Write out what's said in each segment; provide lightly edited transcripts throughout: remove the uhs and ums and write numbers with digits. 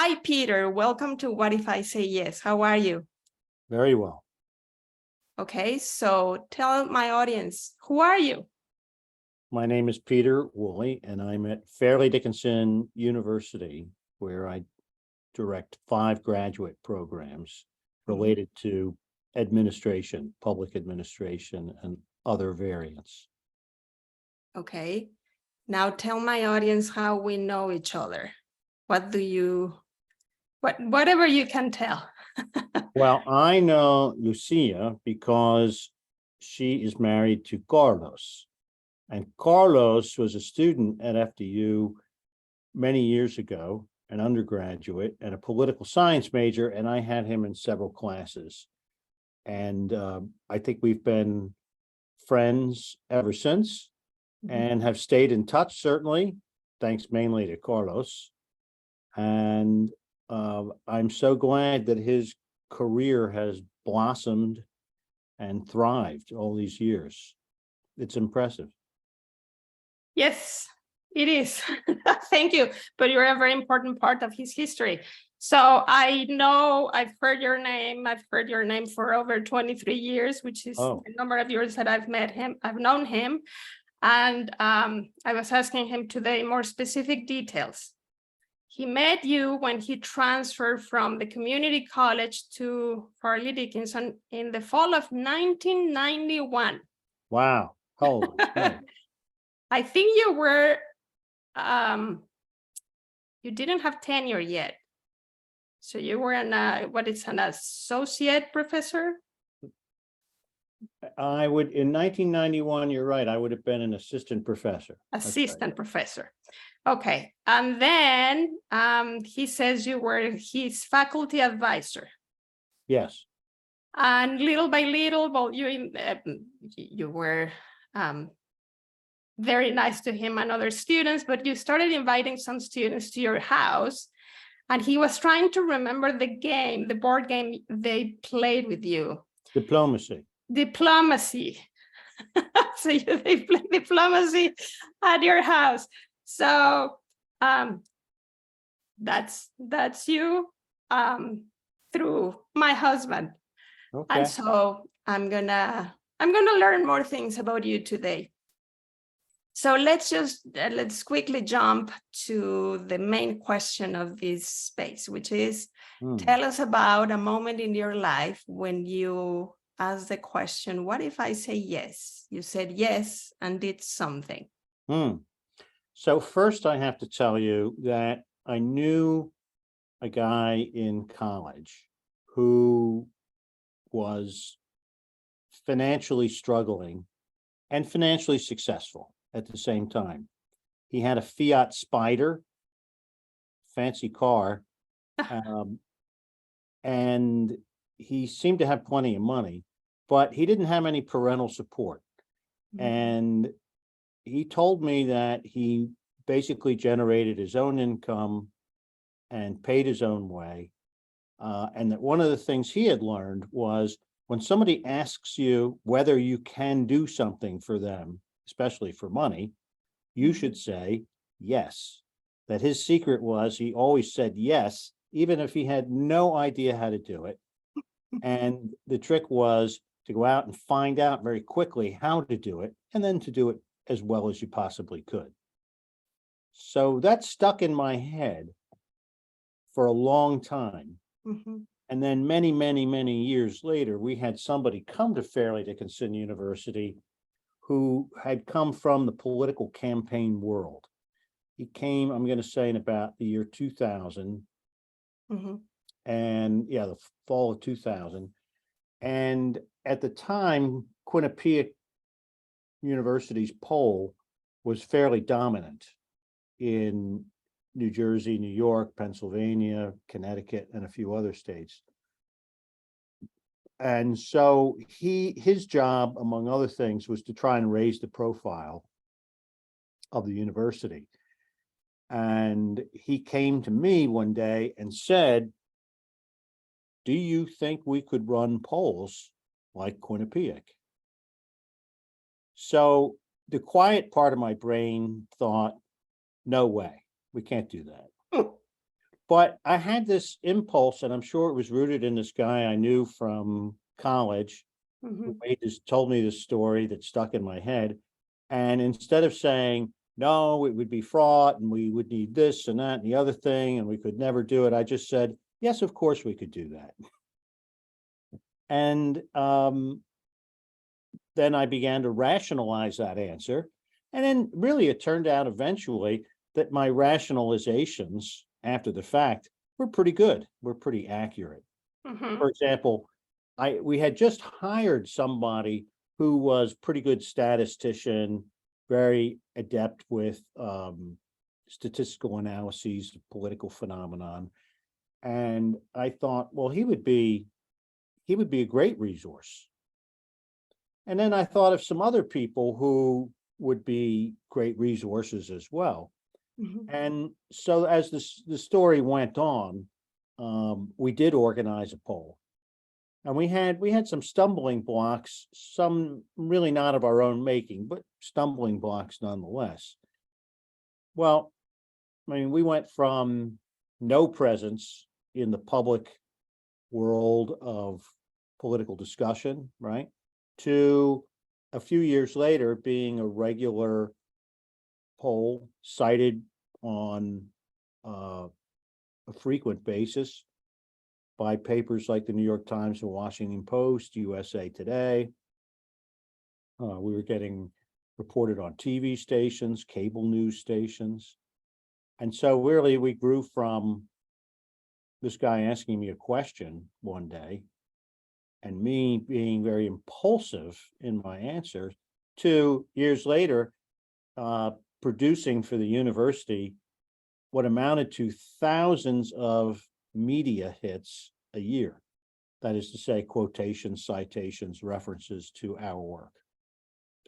Hi, Peter. Welcome to What If I Say Yes? How are you? Very well. Okay, so tell my audience, who are you? My name is Peter Woolley, and I'm at Fairleigh Dickinson University, where I direct 5 graduate programs related to administration, public administration, and other variants. Okay, now tell my audience how we know each other. Whatever you can tell. Well, I know Lucia because she is married to Carlos. And Carlos was a student at FDU many years ago, an undergraduate and a political science major, and I had him in several classes. And I think we've been friends ever since and have stayed in touch, certainly, thanks mainly to Carlos. And I'm so glad that his career has blossomed and thrived all these years. It's impressive. Yes, it is. Thank you. But you're a very important part of his history. So I know I've heard your name. I've heard your name for over 23 years, which is the number of years that I've met him. I've known him. And I was asking him today more specific details. He met you when he transferred from the community college to Fairleigh Dickinson in the fall of 1991. Wow. Holy cow. I think you were, you didn't have tenure yet. So you were an associate professor? I would, in 1991, you're right, I would have been an assistant professor. Assistant professor. Okay. And then he says you were his faculty advisor. Yes. And little by little, well, you were very nice to him and other students, but you started inviting some students to your house, and he was trying to remember the board game they played with you. Diplomacy. So they play diplomacy at your house. So that's you through my husband. Okay. And so I'm gonna learn more things about you today. So let's quickly jump to the main question of this space, which is tell us about a moment in your life when you asked the question, what if I say yes? You said yes and did something. So first I have to tell you that I knew a guy in college who was financially struggling and financially successful at the same time. He had a Fiat Spider, fancy car, and he seemed to have plenty of money, but he didn't have any parental support. And he told me that he basically generated his own income and paid his own way. And that one of the things he had learned was when somebody asks you whether you can do something for them, especially for money, you should say yes. That his secret was he always said yes, even if he had no idea how to do it. And the trick was to go out and find out very quickly how to do it, and then to do it as well as you possibly could. So that stuck in my head for a long time. And then many, many, many years later, we had somebody come to Fairleigh Dickinson University who had come from the political campaign world. He came, I'm going to say, in about the year 2000. And yeah, the fall of 2000. And at the time, Quinnipiac University's poll was fairly dominant in New Jersey, New York, Pennsylvania, Connecticut, and a few other states. And so his job, among other things, was to try and raise the profile of the university. And he came to me one day and said, do you think we could run polls like Quinnipiac? So the quiet part of my brain thought, no way, we can't do that. But I had this impulse, and I'm sure it was rooted in this guy I knew from college who told me this story that stuck in my head. And instead of saying, no, it would be fraught and we would need this and that and the other thing, and we could never do it, I just said, yes, of course we could do that. And then I began to rationalize that answer. And then really it turned out eventually that my rationalizations after the fact were pretty good, were pretty accurate. For example, we had just hired somebody who was pretty good statistician, very adept with statistical analyses of political phenomenon. And I thought, well, he would be a great resource. And then I thought of some other people who would be great resources as well. And so as the story went on, we did organize a poll. And we had some stumbling blocks, some really not of our own making, but stumbling blocks nonetheless. Well, I mean, we went from no presence in the public world of political discussion, right, to a few years later being a regular poll cited on a frequent basis by papers like the New York Times, the Washington Post, USA Today. We were getting reported on TV stations, cable news stations. And so really we grew from this guy asking me a question one day and me being very impulsive in my answer to years later producing for the university what amounted to thousands of media hits a year. That is to say, quotations, citations, references to our work.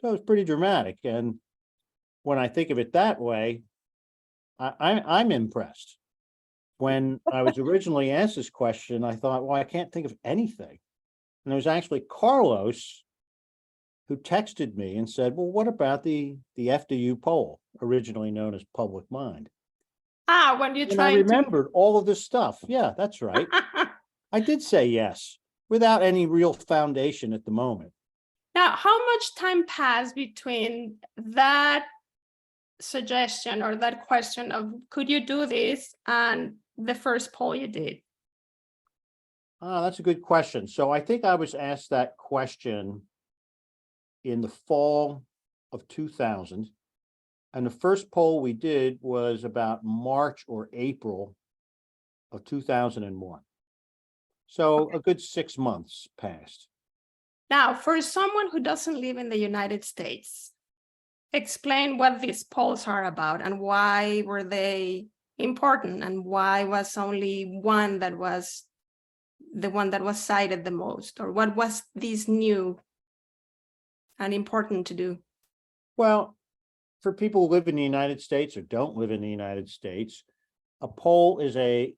So it was pretty dramatic. And when I think of it that way, I'm impressed. When I was originally asked this question, I thought, well, I can't think of anything. And it was actually Carlos who texted me and said, well, what about the FDU poll, originally known as Public Mind? When you And I try to remembered all of this stuff. Yeah, that's right. I did say yes, without any real foundation at the moment. Now, how much time passed between that suggestion or that question of could you do this and the first poll you did? That's a good question. So I think I was asked that question in the fall of 2000. And the first poll we did was about March or April of 2001. So a good 6 months passed. Now, for someone who doesn't live in the United States, explain what these polls are about and why were they important and why was only one that was the one that was cited the most, or what was this new and important to do? Well, for people who live in the United States or don't live in the United States, a poll is an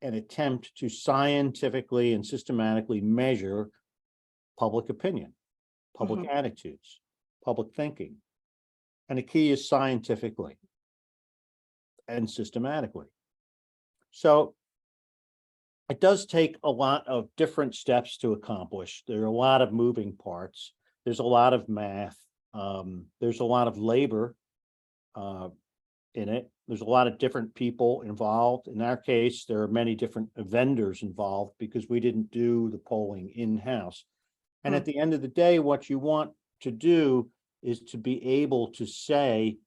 attempt to scientifically and systematically measure public opinion, public attitudes, public thinking. And the key is scientifically and systematically. So it does take a lot of different steps to accomplish. There are a lot of moving parts. There's a lot of math. There's a lot of labor in it. There's a lot of different people involved. In our case, there are many different vendors involved because we didn't do the polling in-house. And at the end of the day, what you want to do is to be able to say,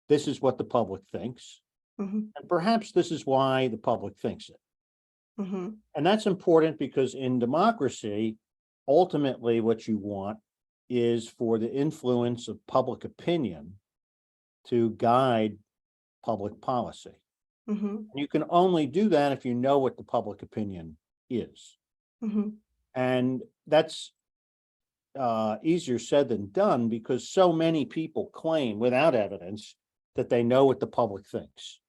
this is what the public thinks. And perhaps this is why the public thinks it. And that's important because in democracy, ultimately what you want is for the influence of public opinion to guide public policy. And you can only do that if you know what the public opinion is. And that's easier said than done because so many people claim without evidence that they know what the public thinks,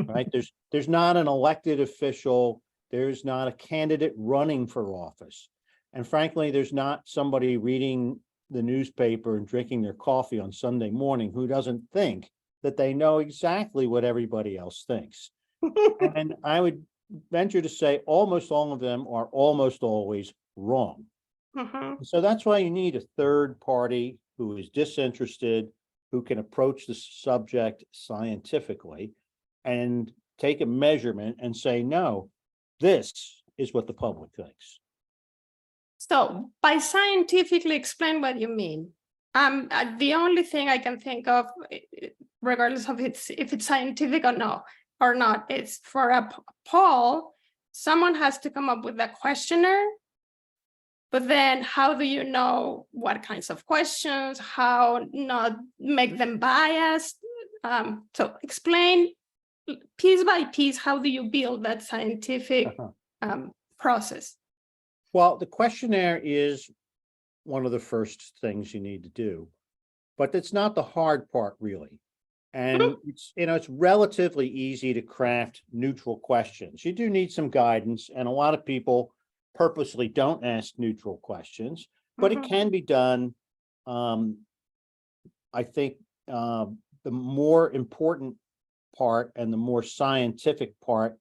right? There's not an elected official. There's not a candidate running for office. And frankly, there's not somebody reading the newspaper and drinking their coffee on Sunday morning who doesn't think that they know exactly what everybody else thinks. And I would venture to say almost all of them are almost always wrong. Mhm. So that's why you need a third party who is disinterested, who can approach the subject scientifically and take a measurement and say, no, this is what the public thinks. So by scientifically explain what you mean. The only thing I can think of, regardless of if it's scientific or not, is for a poll, someone has to come up with a questionnaire. But then how do you know what kinds of questions, how not make them biased? So explain piece by piece, how do you build that scientific process? Well, the questionnaire is one of the first things you need to do, but it's not the hard part really. And it's relatively easy to craft neutral questions. You do need some guidance, and a lot of people purposely don't ask neutral questions, but it can be done. I think the more important part and the more scientific part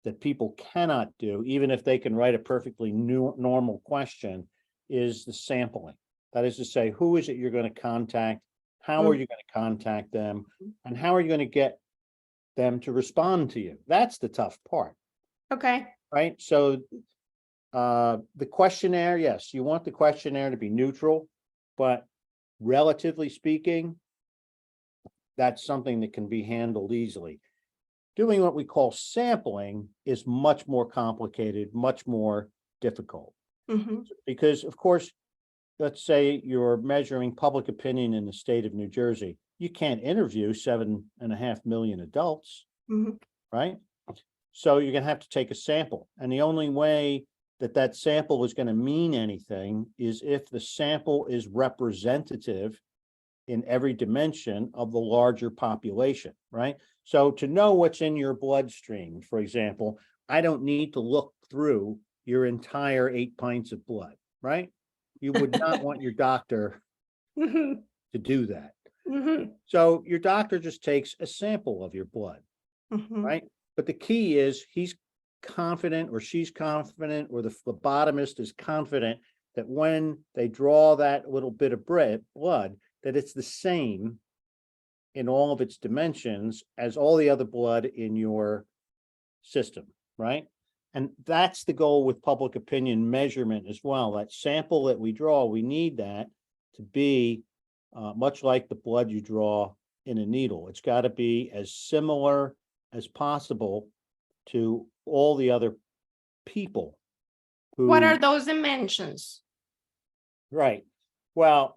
that people cannot do, even if they can write a perfectly normal question, is the sampling. That is to say, who is it you're going to contact? How are you going to contact them? And how are you going to get them to respond to you? That's the tough part. Okay. Right? So the questionnaire, yes, you want the questionnaire to be neutral, but relatively speaking, that's something that can be handled easily. Doing what we call sampling is much more complicated, much more difficult. Because, of course, let's say you're measuring public opinion in the state of New Jersey. You can't interview 7.5 million adults, right? So you're going to have to take a sample. And the only way that that sample is going to mean anything is if the sample is representative in every dimension of the larger population, right? So to know what's in your bloodstream, for example, I don't need to look through your entire 8 pints of blood, right? You would not want your doctor to do that. So your doctor just takes a sample of your blood, right? But the key is he's confident or she's confident or the phlebotomist is confident that when they draw that little bit of blood, that it's the same in all of its dimensions as all the other blood in your system, right? And that's the goal with public opinion measurement as well. That sample that we draw, we need that to be much like the blood you draw in a needle. It's got to be as similar as possible to all the other people who. What are those dimensions? Right. Well,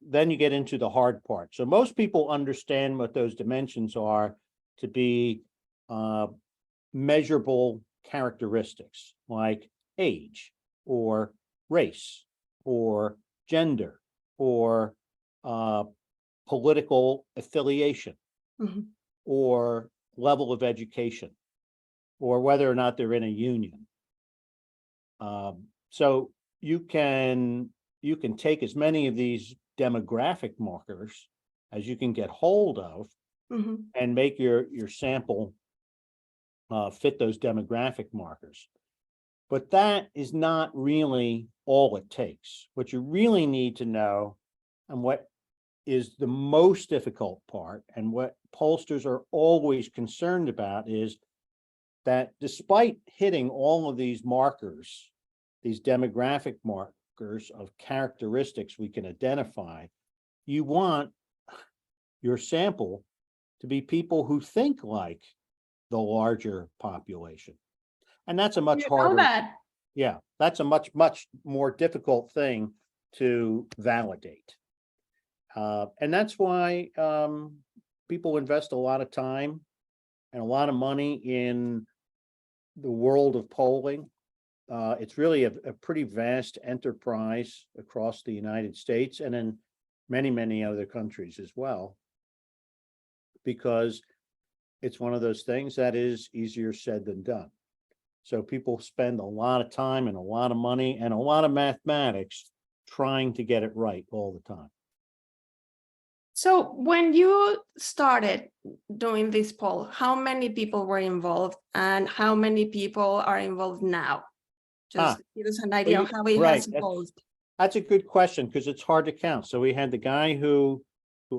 then you get into the hard part. So most people understand what those dimensions are to be measurable characteristics like age or race or gender or political affiliation or level of education or whether or not they're in a union. So you can take as many of these demographic markers as you can get hold of and make your sample fit those demographic markers. But that is not really all it takes. What you really need to know, and what is the most difficult part, and what pollsters are always concerned about, is that despite hitting all of these markers, these demographic markers of characteristics we can identify, you want your sample to be people who think like the larger population. And that's a much harder. Yeah, that's a much more difficult thing to validate. And that's why people invest a lot of time and a lot of money in the world of polling. It's really a pretty vast enterprise across the United States and in many other countries as well, because it's one of those things that is easier said than done. So people spend a lot of time and a lot of money and a lot of mathematics trying to get it right all the time. So when you started doing this poll, how many people were involved and how many people are involved now? Just give us an idea of how it has evolved. That's a good question because it's hard to count. So we had the guy who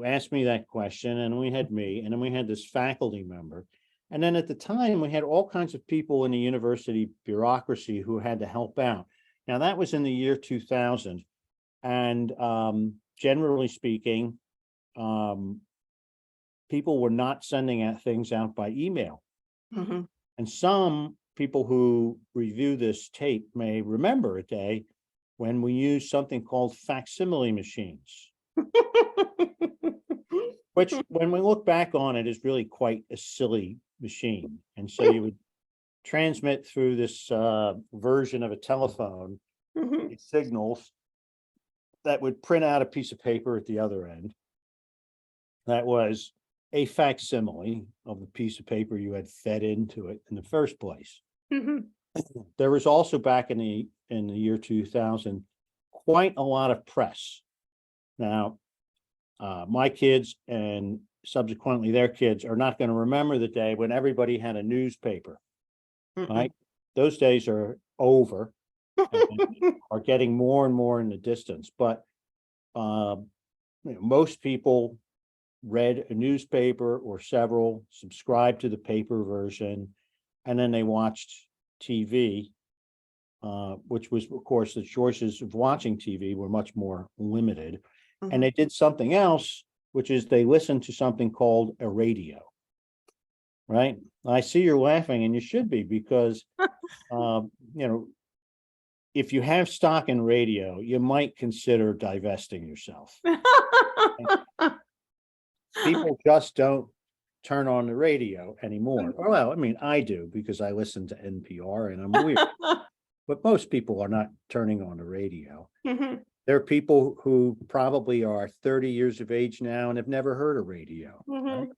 asked me that question, and we had me, and then we had this faculty member. And then at the time, we had all kinds of people in the university bureaucracy who had to help out. Now, that was in the year 2000. And generally speaking, people were not sending out things out by email. Mhm. And some people who review this tape may remember a day when we used something called facsimile machines, which when we look back on it is really quite a silly machine. And so you would transmit through this version of a telephone Mhm. signals that would print out a piece of paper at the other end. That was a facsimile of the piece of paper you had fed into it in the first place. Mhm. There was also back in the year 2000 quite a lot of press. Now, my kids and subsequently their kids are not going to remember the day when everybody had a newspaper, right? Those days are over and are getting more and more in the distance. But most people read a newspaper or several, subscribed to the paper version, and then they watched TV, which was, of course, the choices of watching TV were much more limited. And they did something else, which is they listened to something called a radio, right? I see you're laughing, and you should be, because, if you have stock in radio, you might consider divesting yourself. People just don't turn on the radio anymore. Well, I mean, I do because I listen to NPR and I'm weird, but most people are not turning on the radio. Mhm. There are people who probably are 30 years of age now and have never heard a radio. Right? Mhm.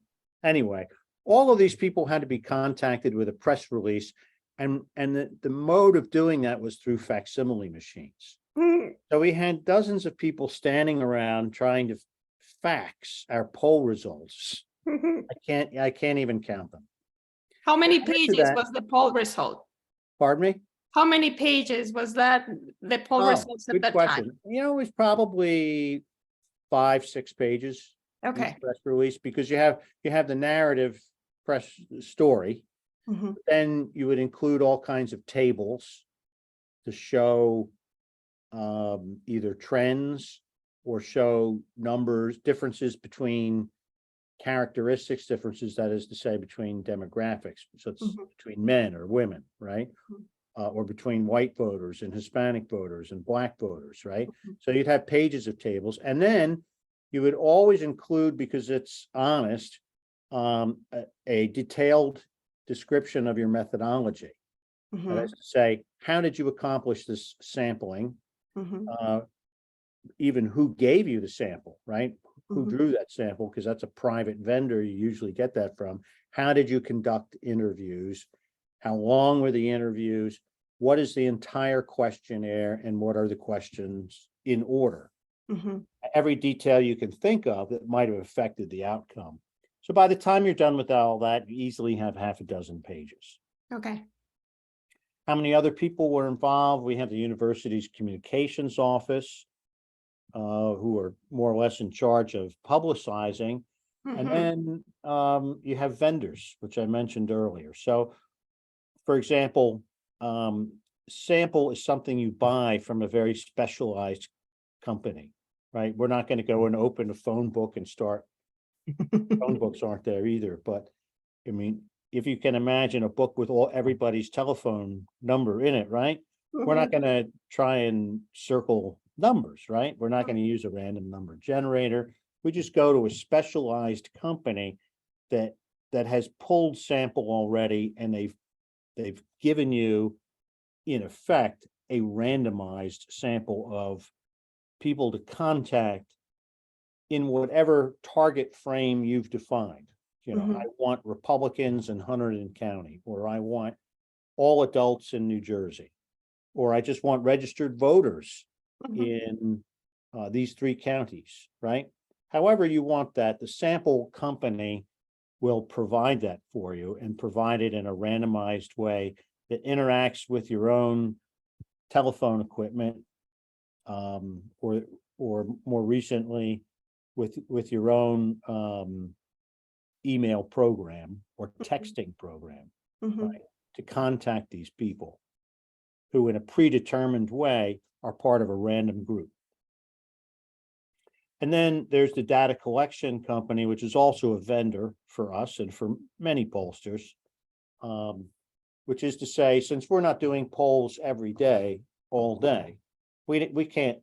Anyway, all of these people had to be contacted with a press release, and the mode of doing that was through facsimile machines. Mhm. So we had dozens of people standing around trying to fax our poll results. Mhm. I can't even count them. How many Add to pages that- was the poll result? Pardon me? How many pages was that, the poll Oh, results at good that question. time? It was probably 5-6 pages. Each Okay. press release, because you have the narrative press story, Mhm. then you would include all kinds of tables to show either trends or show numbers, differences between characteristics, differences, that is to say, between demographics. So it's Mhm. between men or women, right? Mhm. Or between white voters and Hispanic voters and black voters, right? Mhm. So you'd have pages of tables, and then you would always include, because it's honest, a detailed description of your methodology. That is Mhm. to say, how did you accomplish this sampling? Mhm. Even who gave you the sample, right? Who Mhm. drew that sample, because that's a private vendor you usually get that from. How did you conduct interviews? How long were the interviews? What is the entire questionnaire, and what are the questions in order? Mhm. Every detail you can think of that might have affected the outcome. So by the time you're done with all that, you easily have half a dozen pages. Okay. How many other people were involved? We have the university's communications office, who are more or less in charge of publicizing. And Mhm. then you have vendors, which I mentioned earlier. So, for example, sample is something you buy from a very specialized company, right? We're not going to go and open a phone book and start. Phone books aren't there either, but I mean, if you can imagine a book with everybody's telephone number in it, right? We're not Mhm. going to try and circle numbers, right? We're not going to use a random number generator. We just go to a specialized company that has pulled sample already, and they've given you, in effect, a randomized sample of people to contact in whatever target frame you've defined. I Mhm. want Republicans in Hunterdon County, or I want all adults in New Jersey, or I just want registered voters Mhm. in these 3 counties, right? however you want that, the sample company will provide that for you and provide it in a randomized way that interacts with your own telephone equipment, or more recently with your own email program or texting program, right, to contact these people who in a predetermined way are part of a random group. And then there's the data collection company, which is also a vendor for us and for many pollsters, which is to say, since we're not doing polls every day, all day, we can't,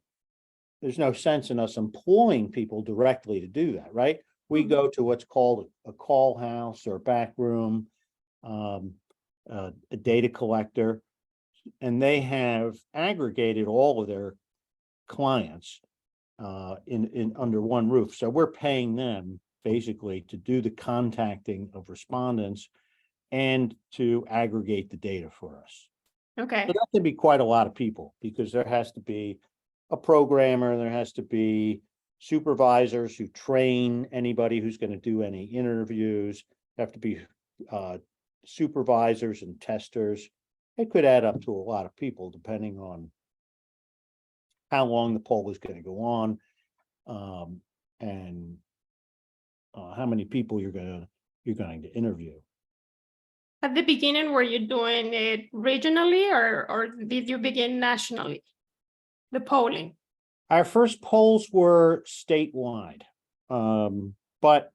there's no sense in us employing people directly to do that, right? We go to what's called a call house or back room, a data collector, and they have aggregated all of their clients in under one roof. So we're paying them basically to do the contacting of respondents and to aggregate the data for us. Okay. So that can be quite a lot of people because there has to be a programmer, there has to be supervisors who train anybody who's going to do any interviews, have to be supervisors and testers. It could add up to a lot of people depending on how long the poll is going to go on, and how many people you're going to interview. At the beginning, were you doing it regionally or did you begin nationally, the polling? Our first polls were statewide, but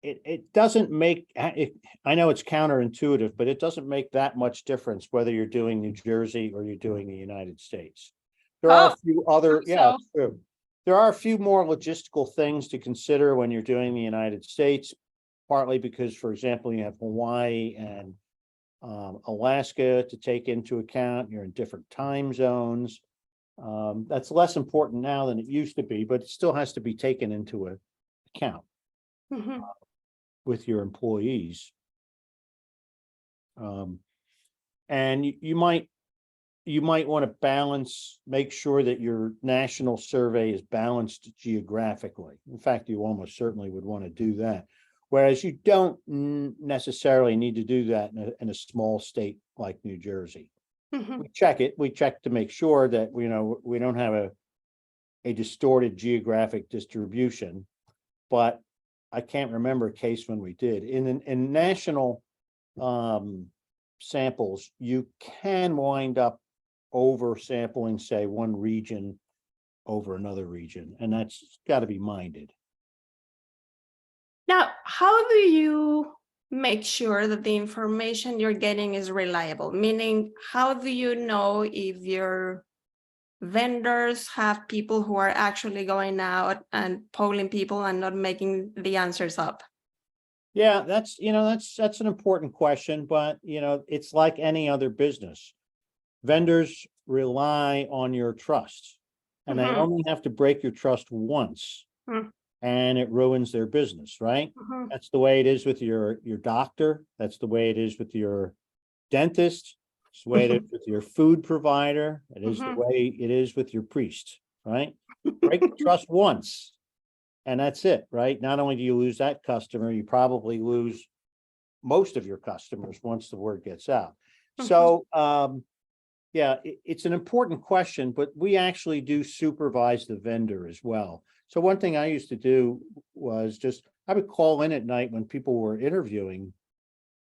it doesn't make, I know it's counterintuitive, but it doesn't make that much difference whether you're doing New Jersey or you're doing the United States. There are a few other, yeah, it's true. There are a few more logistical things to consider when you're doing the United States, partly because, for example, you have Hawaii and Alaska to take into account. You're in different time zones. That's less important now than it used to be, but it still has to be taken into account with your employees. And you might want to balance, make sure that your national survey is balanced geographically. In fact, you almost certainly would want to do that. Whereas you don't necessarily need to do that in a small state like New Jersey. We check it. We check to make sure that we don't have a distorted geographic distribution. But I can't remember a case when we did. In national samples, you can wind up over sampling, say, one region over another region, and that's got to be minded. Now, how do you make sure that the information you're getting is reliable? Meaning, how do you know if your vendors have people who are actually going out and polling people and not making the answers up? Yeah, that's an important question, but it's like any other business. Vendors rely on your trust, and they only have to break your trust once. And it ruins their business, right? That's the way it is with your doctor. That's the way it is with your dentist. It's the way it is with your food provider. It is the way it is with your priest, right? Break the trust once, and that's it, right? Not only do you lose that customer, you probably lose most of your customers once the word gets out. So, yeah, it's an important question, but we actually do supervise the vendor as well. So one thing I used to do was I would call in at night when people were interviewing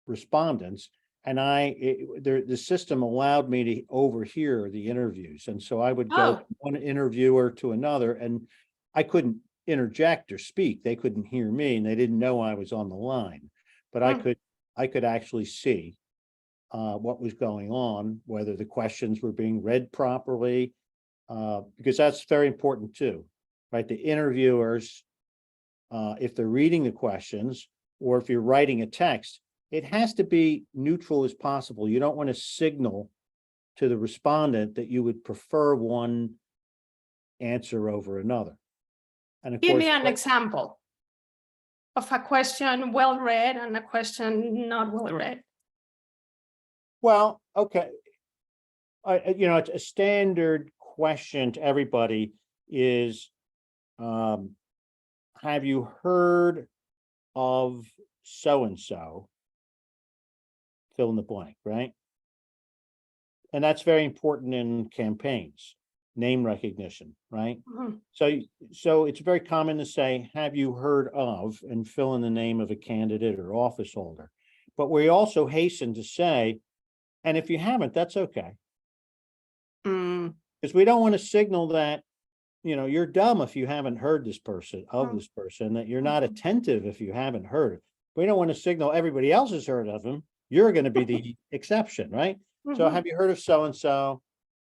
respondents, and the system allowed me to overhear the interviews. And so I would go from one interviewer to another, and I couldn't interject or speak. They couldn't hear me, and they didn't know I was on the line, but I could actually see what was going on, whether the questions were being read properly, because that's very important too, right? The interviewers, if they're reading the questions, or if you're writing a text, it has to be neutral as possible. You don't want to signal to the respondent that you would prefer one answer over another. And of course, give me an example of a question well read and a question not well read. Well, okay. A standard question to everybody is, how have you heard of so-and-so? Fill in the blank, right? And that's very important in campaigns, name recognition, right? Mhm. So it's very common to say, have you heard of, and fill in the name of a candidate or office holder. But we also hasten to say, and if you haven't, that's okay. Mm. Because we don't want to signal that, you're dumb if you haven't heard this person, that you're not attentive if you haven't heard it. We don't want to signal everybody else has heard of him. You're going to be the exception, right? So Mhm. have you heard of so-and-so?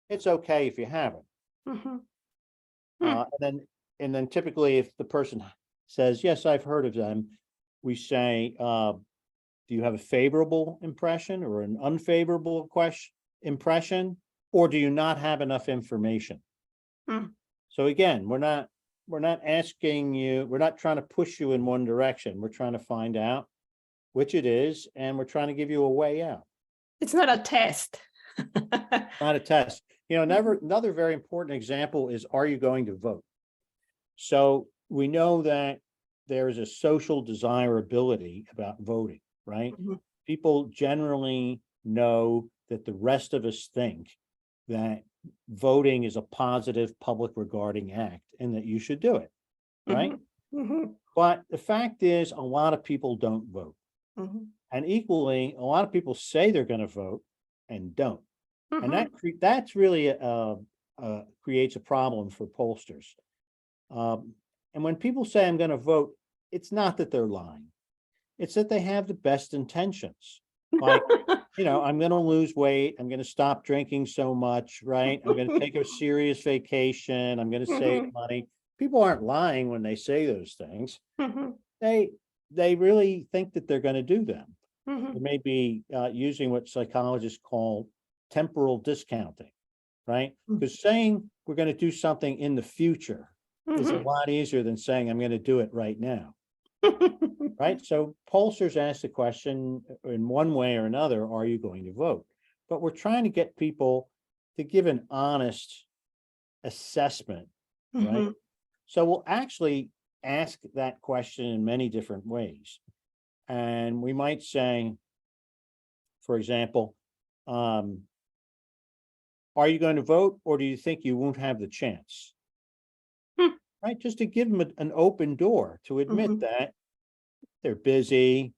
It's okay if you haven't. Mhm. And then typically if the person says, yes, I've heard of them, we say, do you have a favorable impression or an unfavorable impression? Or do you not have enough information? Mm. So again, we're not asking you, we're not trying to push you in one direction. We're trying to find out which it is, and we're trying to give you a way out. It's not a test. Not a test. Another very important example is, are you going to vote? So we know that there is a social desirability about voting, right? Mhm. People generally know that the rest of us think that voting is a positive public regarding act and that you should do it, right? Mhm. Mhm. But the fact is, a lot of people don't vote. Mhm. And equally, a lot of people say they're going to vote and don't. And Mhm. that's really creates a problem for pollsters. And when people say I'm going to vote, it's not that they're lying. It's that they have the best intentions. Like, I'm going to lose weight. I'm going to stop drinking so much, right? I'm going to take a serious vacation. I'm going to save Mhm. money. People aren't lying when they say those things. Mhm. They really think that they're going to do them. They Mhm. may be using what psychologists call temporal discounting, right? Because saying we're going to do something in the future is a Mhm. lot easier than saying I'm going to do it right now, right? So pollsters ask the question in one way or another, are you going to vote? But we're trying to get people to give an honest assessment, right? Mhm. So we'll actually ask that question in many different ways. And we might say, for example, are you going to vote, or do you think you won't have the chance? Hmm. Right? Just to give them an open door to admit Mhm. that they're busy,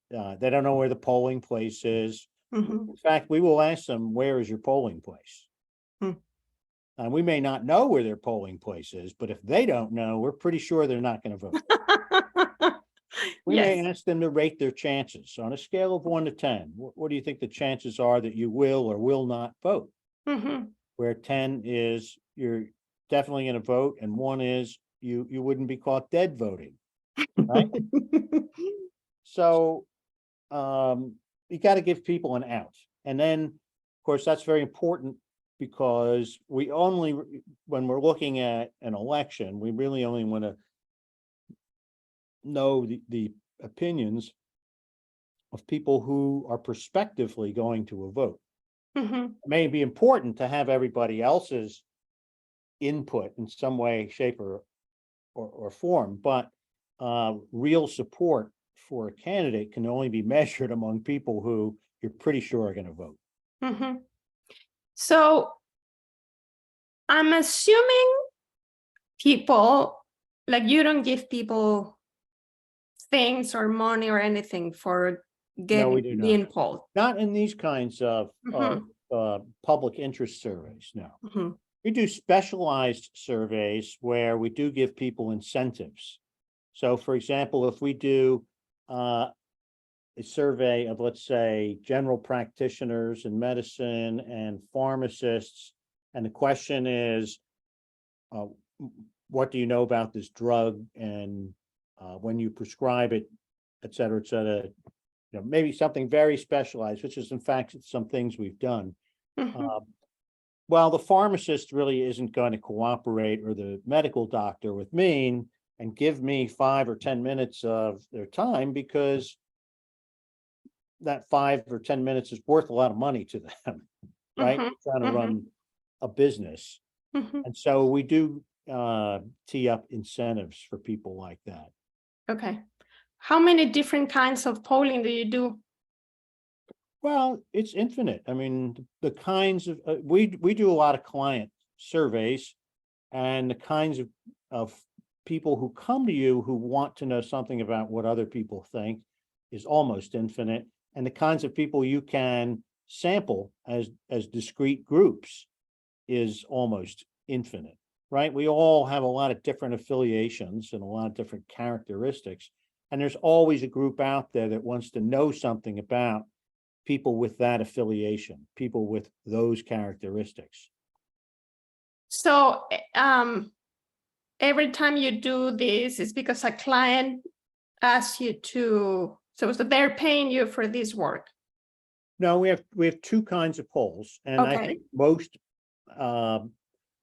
they don't know where the polling place is. Mhm. In fact, we will ask them, where is your polling place? Hmm. And we may not know where their polling place is, but if they don't know, we're pretty sure they're not going to vote. We may Yes. ask them to rate their chances on a scale of 1 to 10. What do you think the chances are that you will or will not vote? Mhm. Where 10 is you're definitely going to vote, and 1 is you wouldn't be caught dead voting, right? So you got to give people an out. And then, of course, that's very important, because when we're looking at an election, we really only want to know the opinions of people who are prospectively going to a vote. Mhm. It may be important to have everybody else's input in some way, shape, or form, but real support for a candidate can only be measured among people who you're pretty sure are going to vote. Mhm. So I'm assuming people, like, you don't give people things or money or anything for No, we getting do not. being polled. Not in these kinds of Mhm. public interest surveys. No, Mhm. we do specialized surveys where we do give people incentives. So, for example, if we do a survey of, let's say, general practitioners in medicine and pharmacists, and the question is, uh, what do you know about this drug, and when you prescribe it, et cetera, maybe something very specialized, which is in fact some things we've done. Mhm. Well, the pharmacist really isn't going to cooperate, or the medical doctor, with me and give me 5 or 10 minutes of their time, because that 5 or 10 minutes is worth a lot of money to them, right? Mhm. Trying to Mhm. run a business. Mhm. And so we do tee up incentives for people like that. Okay. How many different kinds of polling do you do? Well, it's infinite. I mean, the kinds of, we do a lot of client surveys, and the kinds of people who come to you who want to know something about what other people think is almost infinite. And the kinds of people you can sample as discrete groups is almost infinite, right? We all have a lot of different affiliations and a lot of different characteristics. And there's always a group out there that wants to know something about people with that affiliation, people with those characteristics. So every time you do this, it's because a client asks you to, so they're paying you for this work. No, we have two kinds of polls, and I Okay. think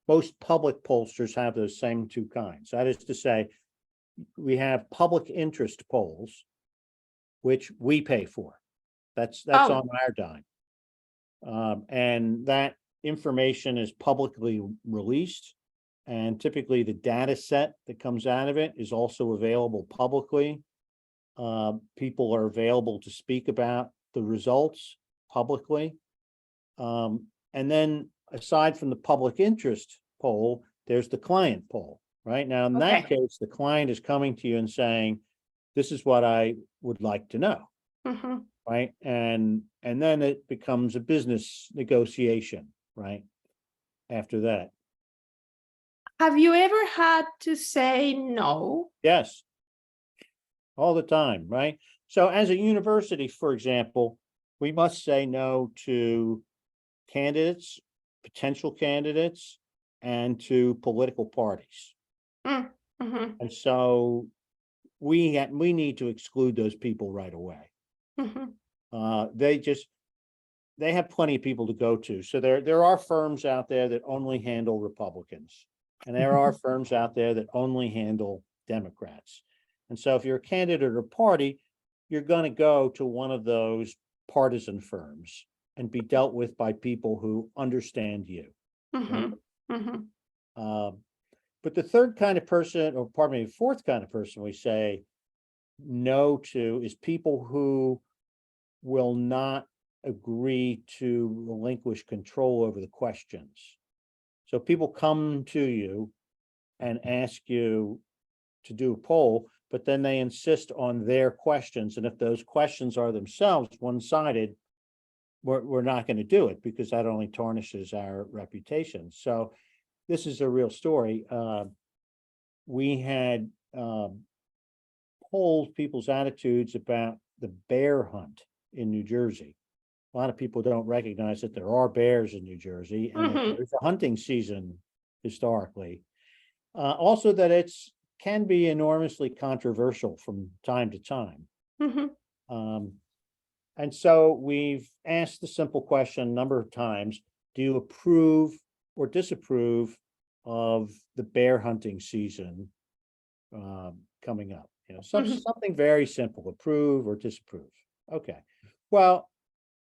most public pollsters have those same two kinds. That is to say, we have public interest polls, which we pay for. That's Oh. on our dime. And that information is publicly released, and typically the data set that comes out of it is also available publicly. People are available to speak about the results publicly. And then aside from the public interest poll, there's the client poll, right? Now, in that Okay. case, the client is coming to you and saying, this is what I would like to know. Mhm. Right? And then it becomes a business negotiation, right? After that. Have you ever had to say no? Yes. All the time, right? So as a university, for example, we must say no to candidates, potential candidates, and to political parties. Mm. Mhm. And so we need to exclude those people right away. Mhm. They have plenty of people to go to. So there are firms out there that only handle Republicans, and there are firms out there that only handle Democrats. And so if you're a candidate or party, you're going to go to one of those partisan firms and be dealt with by people who understand you. Mhm. Mhm. But the third kind of person, or pardon me, the fourth kind of person we say no to is people who will not agree to relinquish control over the questions. So people come to you and ask you to do a poll, but then they insist on their questions. And if those questions are themselves one-sided, we're not going to do it, because that only tarnishes our reputation. So this is a real story. We had polled people's attitudes about the bear hunt in New Jersey. A lot of people don't recognize that there are bears in New Jersey, and that there's a hunting season historically. Also that can be enormously controversial from time to time. Mhm. And so we've asked the simple question a number of times: do you approve or disapprove of the bear hunting season coming up? You know, something very simple: approve or disapprove. Okay. Well,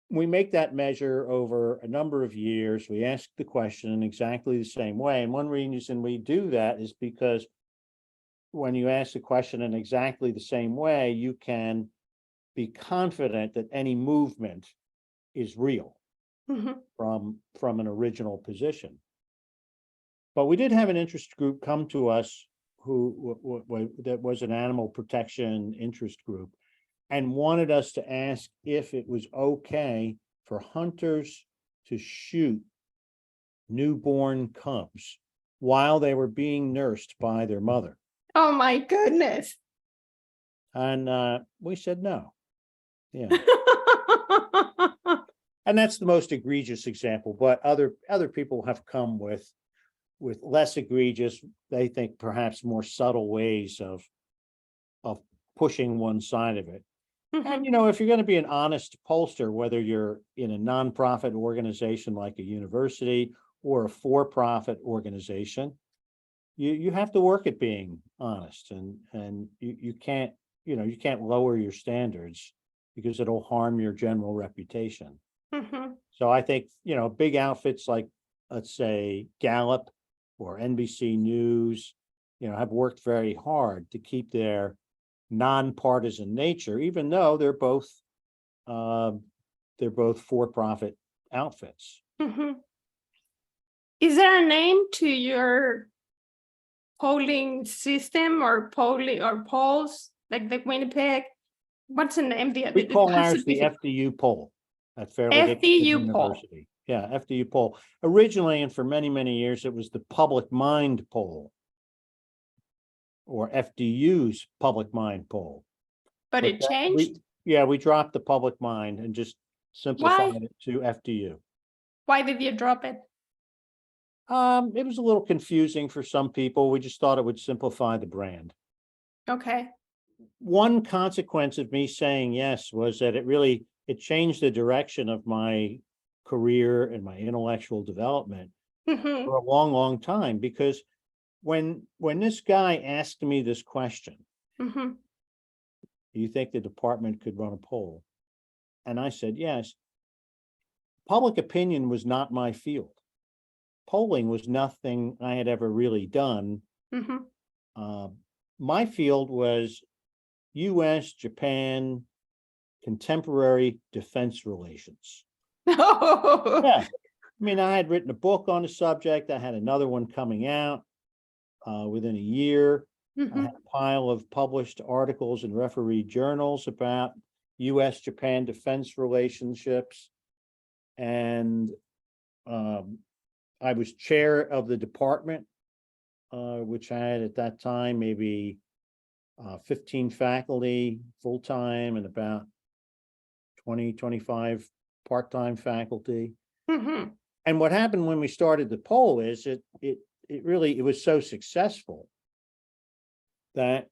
we make that measure over a number of years. We ask the question in exactly the same way. And one reason we do that is because when you ask the question in exactly the same way, you can be confident that any movement is real Mhm. from an original position. But we did have an interest group come to us that was an animal protection interest group, and wanted us to ask if it was okay for hunters to shoot newborn cubs while they were being nursed by their mother. Oh my goodness. And we said no. Yeah. And that's the most egregious example, but other people have come with less egregious, they think perhaps more subtle ways of pushing one side of it. And, you know, if you're going to be an honest pollster, whether you're in a nonprofit organization like a university or a for-profit organization, you have to work at being honest, and you can't lower your standards, because it'll harm your general reputation. Mhm. So I think, big outfits like, let's say, Gallup or NBC News, have worked very hard to keep their nonpartisan nature, even though they're both for-profit outfits. Mhm. Is there a name to your polling system or polls, like the Winnipeg? What's the name? We call has ours to be the FDU Poll at Fairleigh Dickinson FDU Poll. University. Yeah, FDU Poll. Originally, and for many, many years, it was the Public Mind Poll, or FDU's Public Mind Poll. But it changed? We dropped the Public Mind and just simplified it to FDU. Why did you drop it? It was a little confusing for some people. We just thought it would simplify the brand. Okay. One consequence of me saying yes was that it changed the direction of my career and my intellectual development Mhm. for a long, long time. Because when this guy asked me this question, Mhm. do you think the department could run a poll? And I said, yes. Public opinion was not my field. Polling was nothing I had ever really done. Mhm. My field was US, Japan, contemporary defense relations. Yeah. I mean, I had written a book on the subject. I had another one coming out within a year. I Mhm. had a pile of published articles in referee journals about US-Japan defense relationships. And I was chair of the department, which had at that time maybe 15 faculty full-time and about 20, 25 part-time faculty. Mhm. And what happened when we started the poll is it was so successful that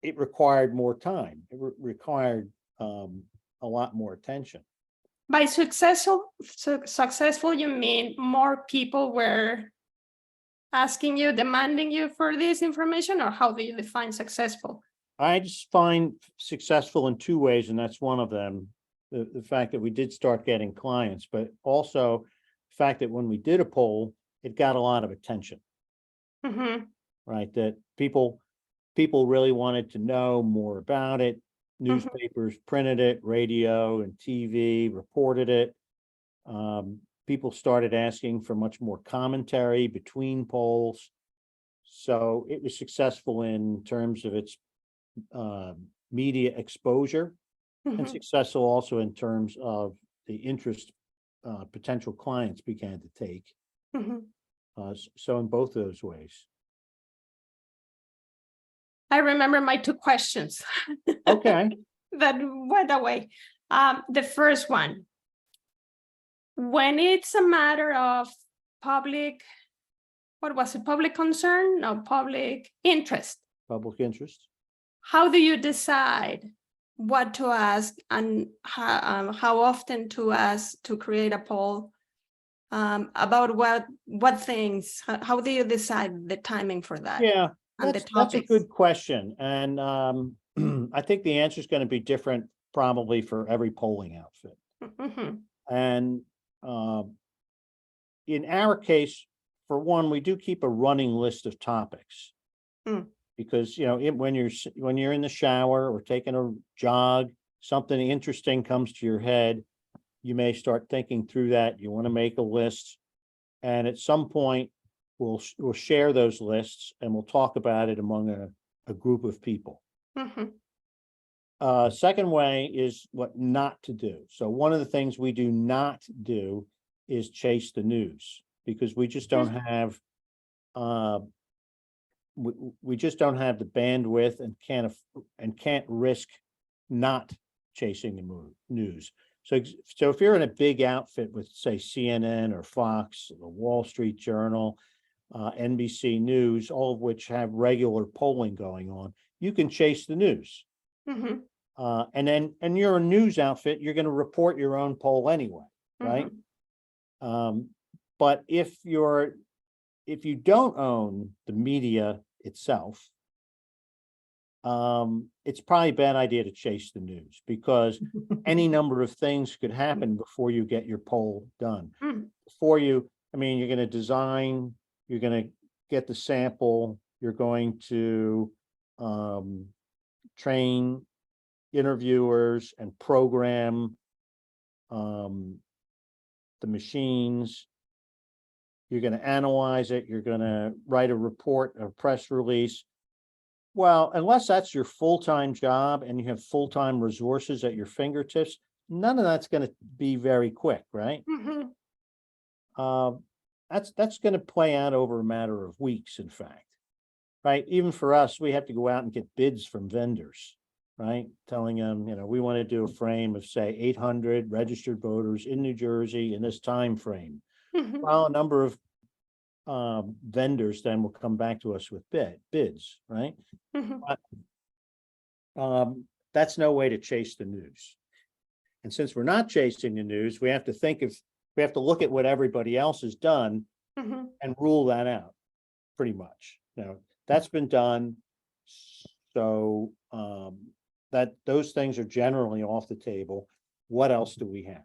it required more time. It required a lot more attention. By successful, you mean more people were asking you, demanding you for this information, or how do you define successful? I just find successful in two ways, and that's one of them. The fact that we did start getting clients, but also the fact that when we did a poll, it got a lot of attention, Mhm. right? That people really wanted to know more about it. Newspapers printed it, radio and TV reported it. People started asking for much more commentary between polls. So it was successful in terms of its media exposure, and Mhm. successful also in terms of the interest potential clients began to take. Mhm. So in both of those ways. I remember my two questions Okay. that went away. The first one, when it's a matter of public, what was it? Public concern? No, public interest. Public interest. How do you decide what to ask and how often to ask to create a poll about what things? How do you decide the timing for that? Yeah, And the that's a topics? good question. And I think the answer is going to be different probably for every polling outfit. Mhm. And in our case, for one, we do keep a running list of topics. Mm. Because when you're in the shower or taking a jog, something interesting comes to your head, you may start thinking through that. You want to make a list, and at some point we'll share those lists and we'll talk about it among a group of people. Mhm. Second way is what not to do. So one of the things we do not do is chase the news, because we just don't have we just don't have the bandwidth and can't risk not chasing the news. So if you're in a big outfit with, say, CNN or Fox, the Wall Street Journal, NBC News, all of which have regular polling going on, you can chase the news. Mhm. And you're a news outfit, you're going to report your own poll anyway, right? But if you don't own the media itself, it's probably a bad idea to chase the news, because any number of things could happen before you get your poll done, Mm. before you I mean, you're going to design, you're going to get the sample, you're going to train interviewers and program the machines. You're going to analyze it. You're going to write a report, a press release. Well, unless that's your full-time job and you have full-time resources at your fingertips, none of that's going to be very quick, right? That's going to play out over a matter of weeks, in fact, right? Even for us, we have to go out and get bids from vendors, right? Telling them, we want to do a frame of, say, 800 registered voters in New Jersey in this time frame. Well, a number of vendors then will come back to us with bids, right? But, that's no way to chase the news. And since we're not chasing the news, we have to look at what everybody else has done and rule that out, pretty much. That's been done. So that those things are generally off the table. What else do we have?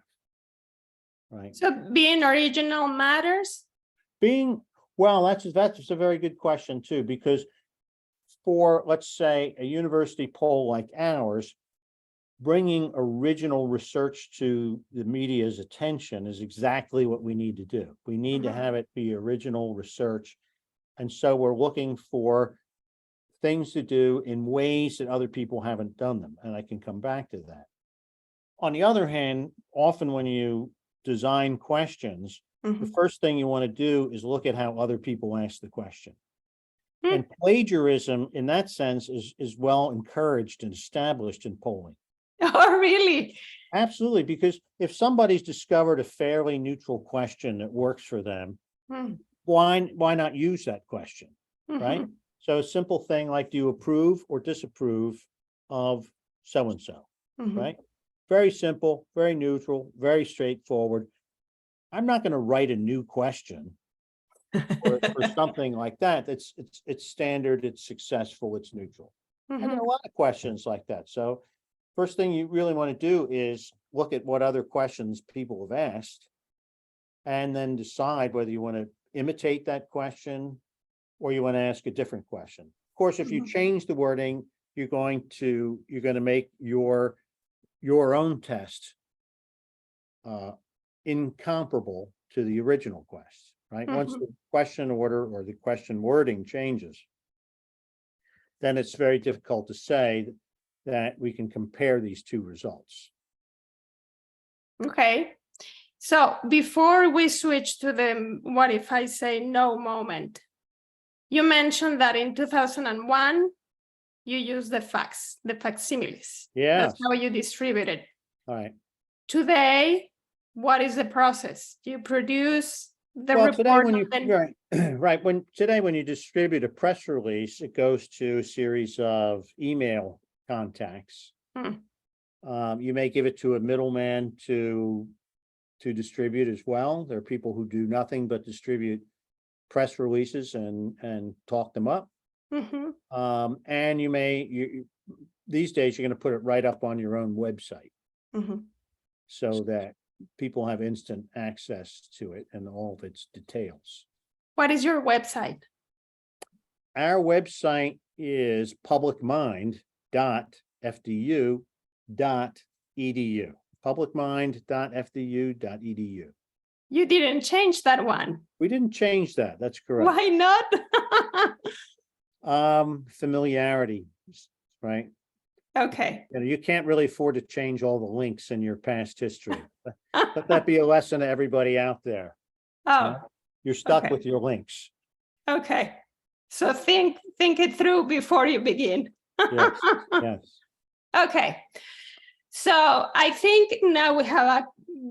Right. So being original matters? Well, that's a very good question too, because for, let's say, a university poll like ours, bringing original research to the media's attention is exactly what we need to do. We need to have it be original research. And so we're looking for things to do in ways that other people haven't done them. And I can come back to that. On the other hand, often when you design questions, the first thing you want to do is look at how other people ask the question. And plagiarism in that sense is well encouraged and established in polling. Oh, really? Absolutely, because if somebody's discovered a fairly neutral question that works for them, why not use that question, right? So a simple thing like, do you approve or disapprove of so-and-so, right? Very simple, very neutral, very straightforward. I'm not going to write a new question for something like that. It's standard, it's successful, it's neutral. And there are a lot of questions like that. So first thing you really want to do is look at what other questions people have asked and then decide whether you want to imitate that question or you want to ask a different question. Of course, if you change the wording, you're going to make your own test incomparable to the original quest, right? Once the question order or the question wording changes, then it's very difficult to say that we can compare these two results. Okay. So before we switch to the what if I say no moment, you mentioned that in 2001, you used the facsimiles. Yeah. That's how you distributed. All right. Today, what is the process? Do you produce the report? Today when you distribute a press release, it goes to a series of email contacts. You may give it to a middleman to distribute as well. There are people who do nothing but distribute press releases and talk them up. And these days you're going to put it right up on your own website so that people have instant access to it and all of its details. What is your website? Our website is publicmind.fdu.edu. publicmind.fdu.edu. You didn't change that one. We didn't change that. That's correct. Why not? Familiarity, right? Okay. You can't really afford to change all the links in your past history. Let that be a lesson to everybody out there. Oh, you're stuck okay. with your links. Okay. So think it through before you begin. Yes. Yes. Okay. So I think now we have a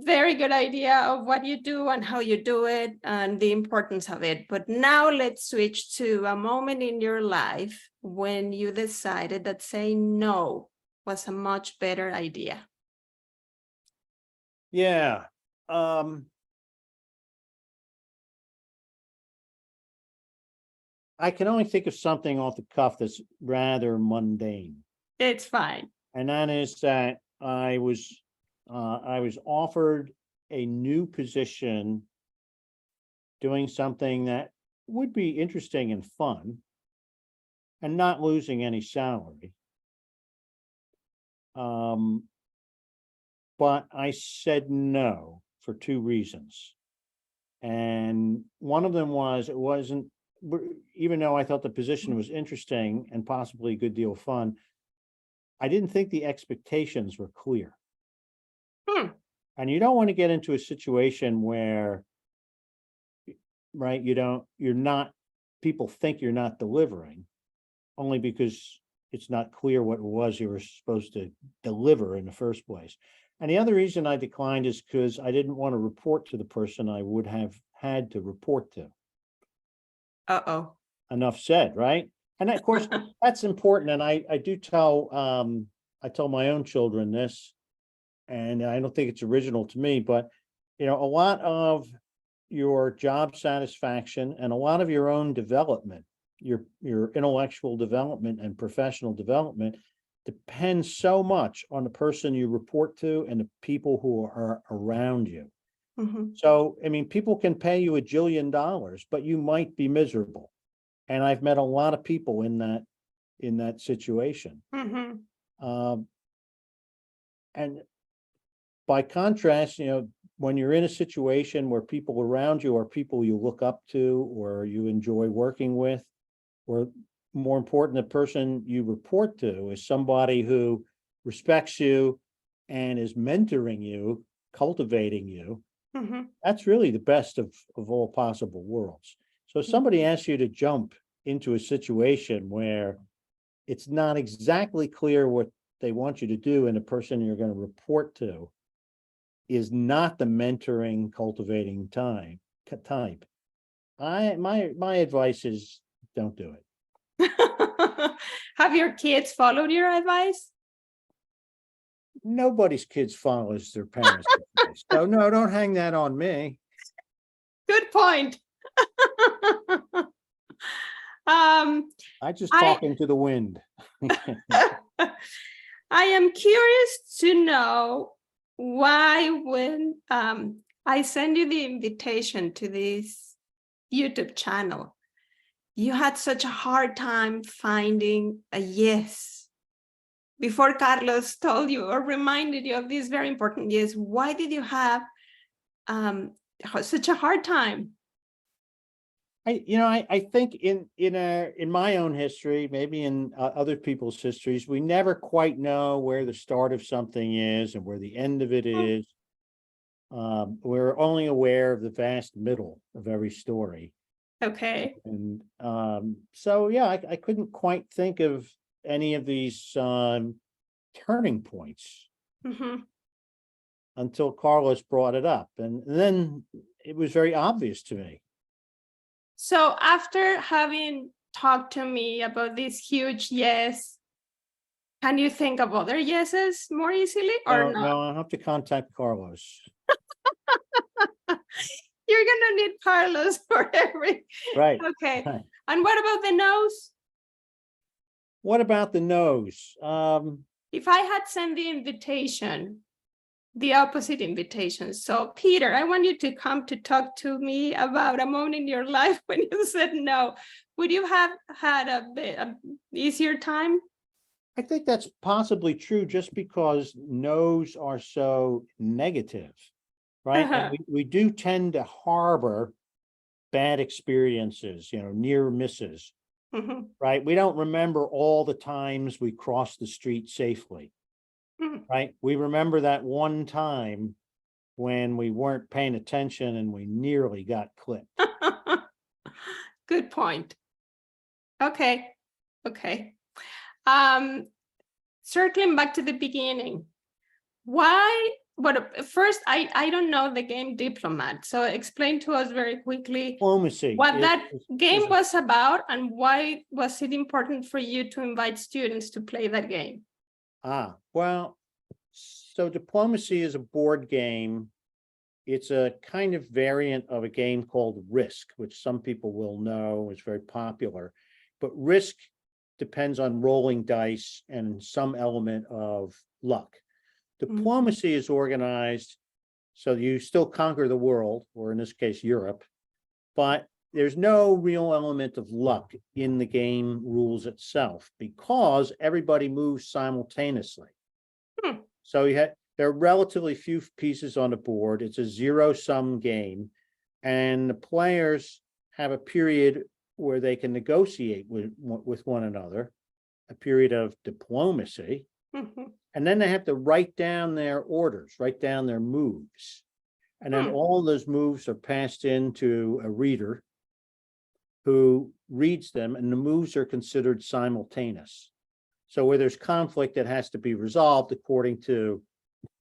very good idea of what you do and how you do it and the importance of it. But now let's switch to a moment in your life when you decided that saying no was a much better idea. Yeah. I can only think of something off the cuff that's rather mundane. It's fine. And that is that I was offered a new position doing something that would be interesting and fun and not losing any salary. But I said no for two reasons. And one of them was, it wasn't, even though I thought the position was interesting and possibly a good deal of fun, I didn't think the expectations were clear. And you don't want to get into a situation where, right, people think you're not delivering only because it's not clear what it was you were supposed to deliver in the first place. And the other reason I declined is because I didn't want to report to the person I would have had to report to. Uh-oh. Enough said, right? And of course, that's important. And I do tell, I tell my own children this, and I don't think it's original to me, but a lot of your job satisfaction and a lot of your own development, your intellectual development and professional development depends so much on the person you report to and the people who are around you. So, I mean, people can pay you $1 jillion, but you might be miserable. And I've met a lot of people in that situation. And by contrast, when you're in a situation where people around you are people you look up to or you enjoy working with, or more important, the person you report to is somebody who respects you and is mentoring you, cultivating you, that's really the best of all possible worlds. So if somebody asks you to jump into a situation where it's not exactly clear what they want you to do, and the person you're going to report to is not the mentoring, cultivating type, my advice is don't do it. Have your kids followed your advice? Nobody's kids follows their parents' advice. So no, don't hang that on me. Good point. I just talking to the wind. I am curious to know why, when I send you the invitation to this YouTube channel, you had such a hard time finding a yes. Before Carlos told you or reminded you of this very important yes, why did you have such a hard time? I think in my own history, maybe in other people's histories, we never quite know where the start of something is and where the end of it is. We're only aware of the vast middle of every story. Okay. And so, yeah, I couldn't quite think of any of these turning points until Carlos brought it up. And then it was very obvious to me. So after having talked to me about this huge yes, can you think of other yeses more easily or not? No, I'll have to contact Carlos. You're gonna need Carlos for every. Right. Okay. Right. And what about the no's? What about the no's? If I had sent the invitation, the opposite invitation. So Peter, I want you to come to talk to me about a moment in your life when you said no. Would you have had a easier time? I think that's possibly true just because no's are so negative, right? And we do tend to harbor bad experiences, near misses, right? We don't remember all the times we crossed the street safely. Right. We remember that one time when we weren't paying attention and we nearly got clipped. Good point. Okay. Circling back to the beginning. First, I don't know the game Diplomat. So explain to us very quickly Diplomacy. What that game was about and why was it important for you to invite students to play that game? Well, so Diplomacy is a board game. It's a kind of variant of a game called Risk, which some people will know is very popular. But Risk depends on rolling dice and some element of luck. Diplomacy is organized so you still conquer the world, or in this case, Europe, but there's no real element of luck in the game rules itself because everybody moves simultaneously. Hmm. So there are relatively few pieces on the board. It's a zero-sum game, and the players have a period where they can negotiate with one another, a period of diplomacy, and then they have to write down their orders, write down their moves. And then all those moves are passed into a reader who reads them, and the moves are considered simultaneous. So where there's conflict that has to be resolved according to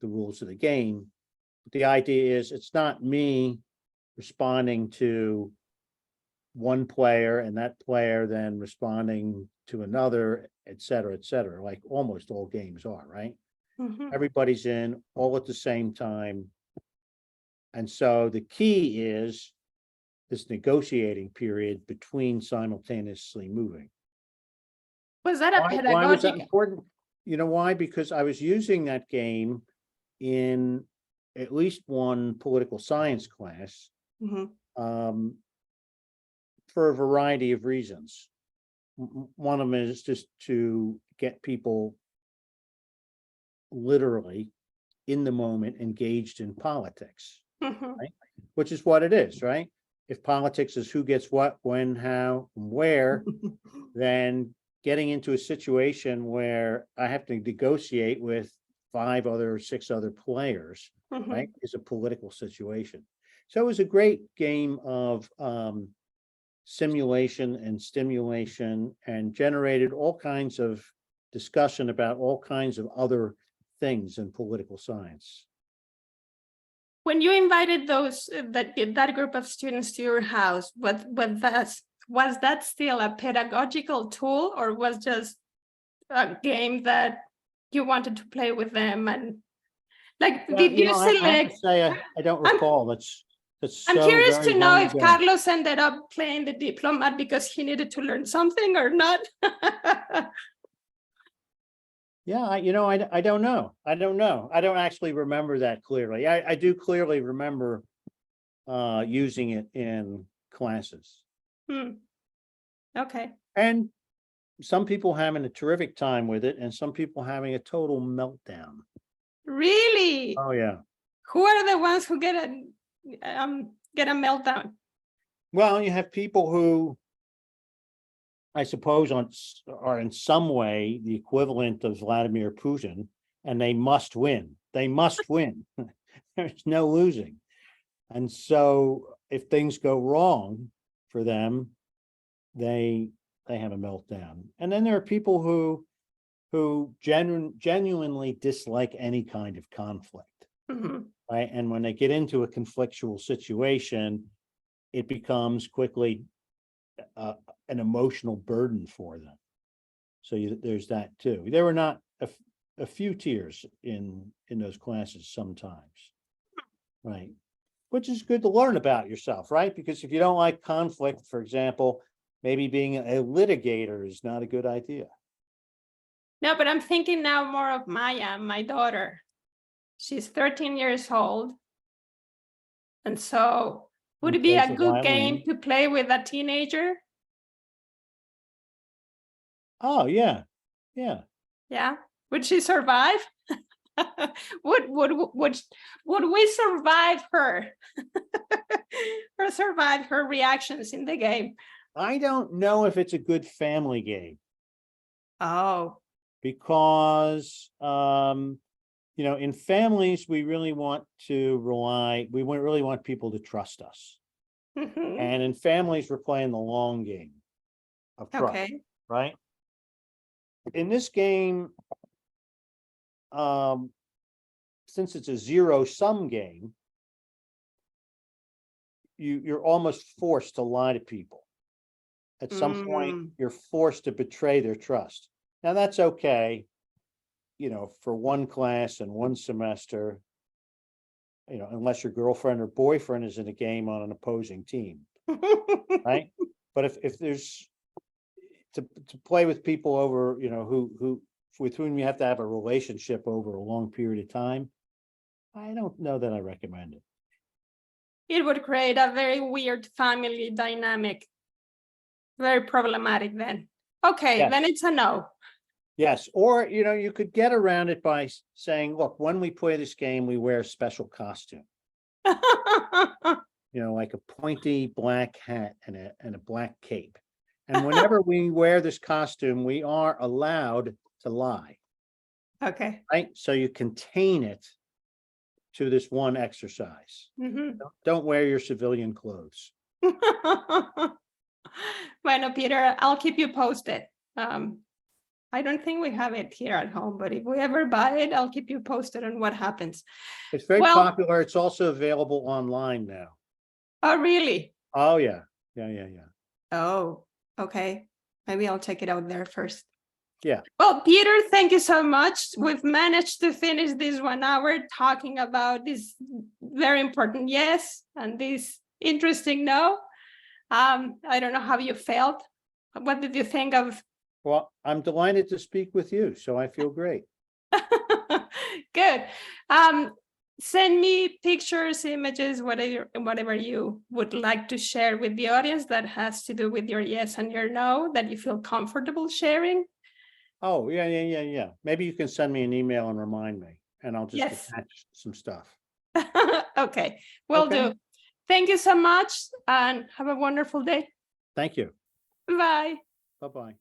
the rules of the game, the idea is it's not me responding to one player and that player then responding to another, et cetera, like almost all games are, right? Everybody's in all at the same time. And so the key is this negotiating period between simultaneously moving. Was that a Why was that pedagogic? important? You know why? Because I was using that game in at least one political science class for a variety of reasons. One of them is just to get people literally in the moment engaged in politics, right? Which is what it is, right? If politics is who gets what, when, how, and where, then getting into a situation where I have to negotiate with 5 other, 6 other players, right, is a political situation. So it was a great game of simulation and stimulation, and generated all kinds of discussion about all kinds of other things in political science. When you invited those that group of students to your house, was that still a pedagogical tool, or was just a game that you wanted to play with them? And like, did you I have to select? say I don't recall. That's I'm so curious very to know long if ago. Carlos ended up playing the diplomat because he needed to learn something or not. Yeah, I don't know. I don't know. I don't actually remember that clearly. I do clearly remember using it in classes. Okay. And some people having a terrific time with it, and some people having a total meltdown. Really? Oh yeah. Who are the ones who get a meltdown? Well, you have people who I suppose are in some way the equivalent of Vladimir Putin, and they must win. They must win. There's no losing. And so if things go wrong for them, they have a meltdown. And then there are people who genuinely dislike any kind of conflict, right? And when they get into a conflictual situation, it becomes quickly an emotional burden for them. So there's that too. There were not a few tears in those classes sometimes, right? Which is good to learn about yourself, right? Because if you don't like conflict, for example, maybe being a litigator is not a good idea. No, but I'm thinking now more of Maya, my daughter. She's 13 years old. And so would it be a good game to play with a teenager? Oh, yeah. Yeah. Yeah. Would she survive? would we survive her? Or survive her reactions in the game? I don't know if it's a good family game. Oh. Because in families, we really want people to trust us. And in families, we're playing the long game of trust, right? In this game, since it's a zero-sum game, you're almost forced to lie to people. At some point, you're forced to betray their trust. Now, that's okay, for one class and one semester, unless your girlfriend or boyfriend is in a game on an opposing team, right? But if there's to play with people over, with whom you have to have a relationship over a long period of time, I don't know that I recommend it. It would create a very weird family dynamic. Very problematic then. Okay, Yes. then it's a no. Yes, or, you could get around it by saying, look, when we play this game, we wear a special costume. Like a pointy black hat and a black cape. And whenever we wear this costume, we are allowed to lie, Okay. right? So you contain it to this one exercise. Mhm. Don't wear your civilian clothes. Bueno, Peter, I'll keep you posted. I don't think we have it here at home, but if we ever buy it, I'll keep you posted on what happens. It's very Well- popular. It's also available online now. Oh, really? Oh, yeah. Yeah. Oh, okay. Maybe I'll check it out there first. Yeah. Well, Peter, thank you so much. We've managed to finish this 1 hour talking about this very important yes and this interesting no. I don't know how you felt. What did you think of? Well, I'm delighted to speak with you, so I feel great. Good. Send me pictures, images, whatever you would like to share with the audience that has to do with your yes and your no, that you feel comfortable sharing. Oh, yeah. Maybe you can send me an email and remind me, and I'll just Yes. attach some stuff. Okay, will Okay. do. Thank you so much and have a wonderful day. Thank you. Bye. Bye-bye.